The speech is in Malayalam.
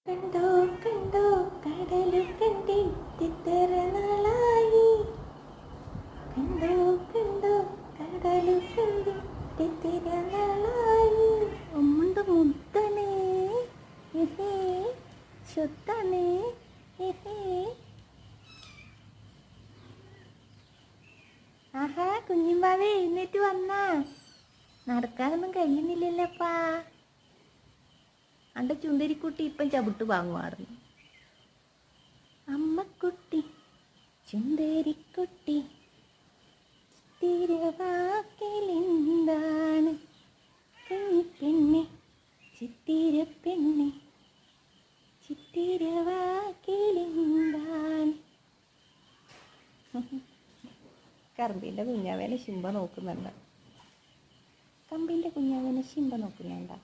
കണ്ടോ കണ്ടോ കടല് കണ്ടിട്ടിത്ര നാളായി. കണ്ടോ കണ്ടോ കടല് കണ്ടിട്ടിത്ര നാളായി. അമ്മണ്ട് മുത്തണേ ശുദ്ധണേ. ആഹാ കുഞ്ഞിമ്പാവേ എഴുന്നേറ്റ് വന്നാ. നടക്കാനൊന്നും കഴിയുന്നില്ലല്ലപ്പാ. അൻ്റെ ചുന്ദരിക്കുട്ടി ഇപ്പം ചവിട്ട് വാങ്ങുമായിരുന്നു. അമ്മക്കുട്ടി ചുന്ദരിക്കുട്ടി ചിത്തിരവാക്കിലെന്താണ് കുഞ്ഞിപ്പെണ്ണെ ചിത്തിരപ്പെണ്ണെ ചിത്തിരവാക്കിലെന്താണ്. കറമ്പിൻ്റെ കുഞ്ഞാവേനെ ശിമ്പ നോക്കുന്നുണ്ട്. കമ്പിൻ്റെ കുഞ്ഞാവേനെ ശിമ്പ നോക്കുന്നുണ്ടോ?